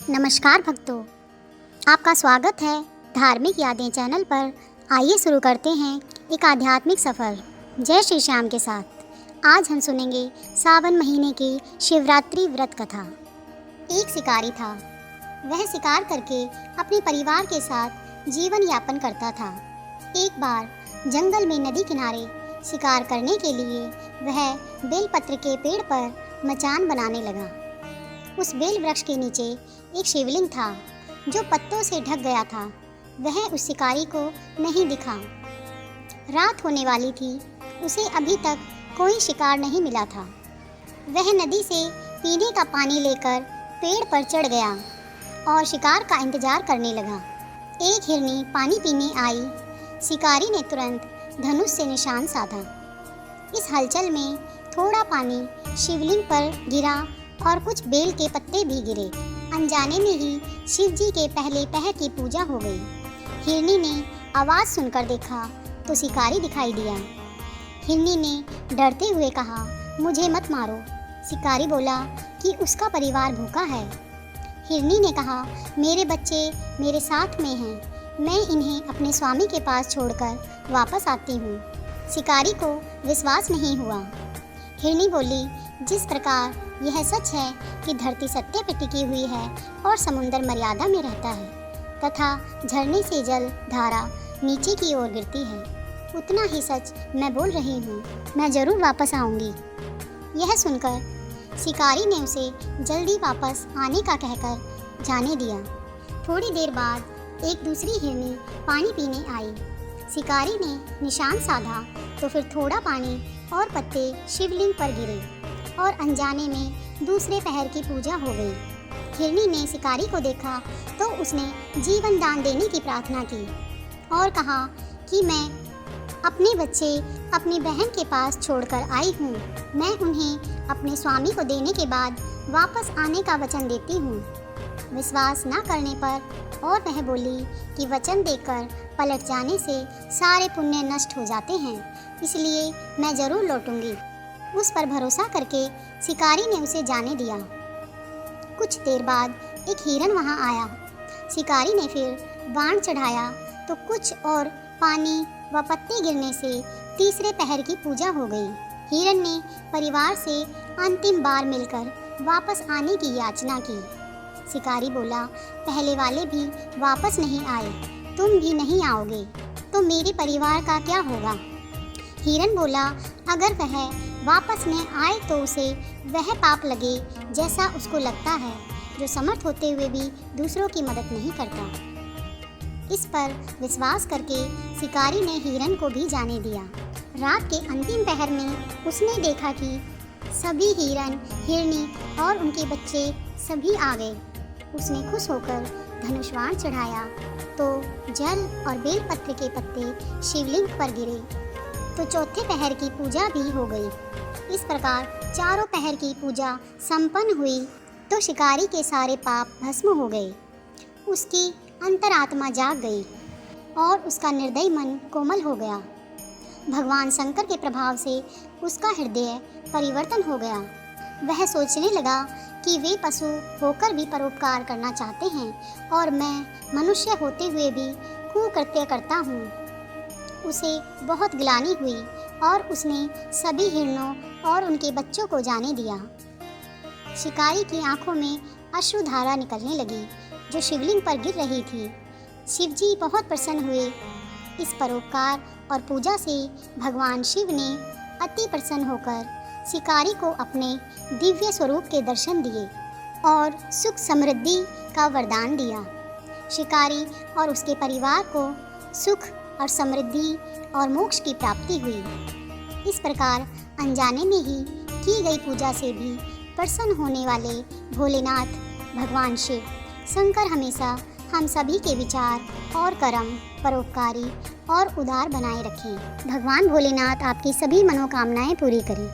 नमस्कार भक्तों, आपका स्वागत है धार्मिक यादें चैनल पर। आइए शुरू करते हैं एक आध्यात्मिक सफ़र जय श्री श्याम के साथ। आज हम सुनेंगे सावन महीने की शिवरात्रि व्रत कथा। एक शिकारी था। वह शिकार करके अपने परिवार के साथ जीवन यापन करता था। एक बार जंगल में नदी किनारे शिकार करने के लिए वह बेलपत्र के पेड़ पर मचान बनाने लगा। उस बेल वृक्ष के नीचे एक शिवलिंग था जो पत्तों से ढक गया था। वह उस शिकारी को नहीं दिखा। रात होने वाली थी। उसे अभी तक कोई शिकार नहीं मिला था। वह नदी से पीने का पानी लेकर पेड़ पर चढ़ गया और शिकार का इंतजार करने लगा। एक हिरनी पानी पीने आई। शिकारी ने तुरंत धनुष से निशान साधा। इस हलचल में थोड़ा पानी शिवलिंग पर गिरा और कुछ बेल के पत्ते भी गिरे। अनजाने में ही शिव जी के पहले पहर की पूजा हो गई। हिरनी ने आवाज़ सुनकर देखा तो शिकारी दिखाई दिया। हिरनी ने डरते हुए कहा, मुझे मत मारो। शिकारी बोला कि उसका परिवार भूखा है। हिरनी ने कहा, मेरे बच्चे मेरे साथ में हैं, मैं इन्हें अपने स्वामी के पास छोड़कर वापस आती हूँ। शिकारी को विश्वास नहीं हुआ। हिरनी बोली, जिस प्रकार यह सच है कि धरती सत्य पे टिकी हुई है और समुंदर मर्यादा में रहता है तथा झरने से जल धारा नीचे की ओर गिरती है, उतना ही सच मैं बोल रही हूँ। मैं ज़रूर वापस आऊँगी। यह सुनकर शिकारी ने उसे जल्दी वापस आने का कहकर जाने दिया। थोड़ी देर बाद एक दूसरी हिरनी पानी पीने आई। शिकारी ने निशान साधा तो फिर थोड़ा पानी और पत्ते शिवलिंग पर गिरे और अनजाने में दूसरे पहर की पूजा हो गई। हिरनी ने शिकारी को देखा तो उसने जीवन दान देने की प्रार्थना की और कहा कि मैं अपने बच्चे अपनी बहन के पास छोड़कर आई हूँ। मैं उन्हें अपने स्वामी को देने के बाद वापस आने का वचन देती हूँ। विश्वास न करने पर और वह बोली कि वचन देकर पलट जाने से सारे पुण्य नष्ट हो जाते हैं, इसलिए मैं ज़रूर लौटूंगी। उस पर भरोसा करके शिकारी ने उसे जाने दिया। कुछ देर बाद एक हिरन वहां आया। शिकारी ने फिर बाण चढ़ाया तो कुछ और पानी व पत्ते गिरने से तीसरे पहर की पूजा हो गई। हिरन ने परिवार से अंतिम बार मिलकर वापस आने की याचना की। शिकारी बोला, पहले वाले भी वापस नहीं आए, तुम भी नहीं आओगे तो मेरे परिवार का क्या होगा? हिरन बोला, अगर वह वापस न आए तो उसे वह पाप लगे जैसा उसको लगता है, जो समर्थ होते हुए भी दूसरों की मदद नहीं करता। इस पर विश्वास करके शिकारी ने हिरन को भी जाने दिया। रात के अंतिम पहर में उसने देखा कि सभी हिरन, हिरनी और उनके बच्चे सभी आ गए। उसने खुश होकर धनुष बाण चढ़ाया तो जल और बेलपत्र के पत्ते शिवलिंग पर गिरे तो चौथे पहर की पूजा भी हो गई। इस प्रकार चारों पहर की पूजा संपन्न हुई तो शिकारी के सारे पाप भस्म हो गए। उसकी अंतरात्मा जाग गई और उसका निर्दयी मन कोमल हो गया। भगवान शंकर के प्रभाव से उसका हृदय परिवर्तन हो गया। वह सोचने लगा कि वे पशु होकर भी परोपकार करना चाहते हैं और मैं मनुष्य होते हुए भी कुकृत्य करता हूँ। उसे बहुत ग्लानि हुई और उसने सभी हिरणों और उनके बच्चों को जाने दिया। शिकारी की आंखों में अश्रुधारा निकलने लगी जो शिवलिंग पर गिर रही थी। शिवजी बहुत प्रसन्न हुए। इस परोपकार और पूजा से भगवान शिव ने अति प्रसन्न होकर शिकारी को अपने दिव्य स्वरूप के दर्शन दिए और सुख समृद्धि का वरदान दिया। शिकारी और उसके परिवार को सुख और समृद्धि और मोक्ष की प्राप्ति हुई। इस प्रकार अनजाने में ही की गई पूजा से भी प्रसन्न होने वाले भोलेनाथ भगवान शिव शंकर हमेशा हम सभी के विचार और कर्म परोपकारी और उदार बनाए रखें। भगवान भोलेनाथ आपकी सभी मनोकामनाएं पूरी करें।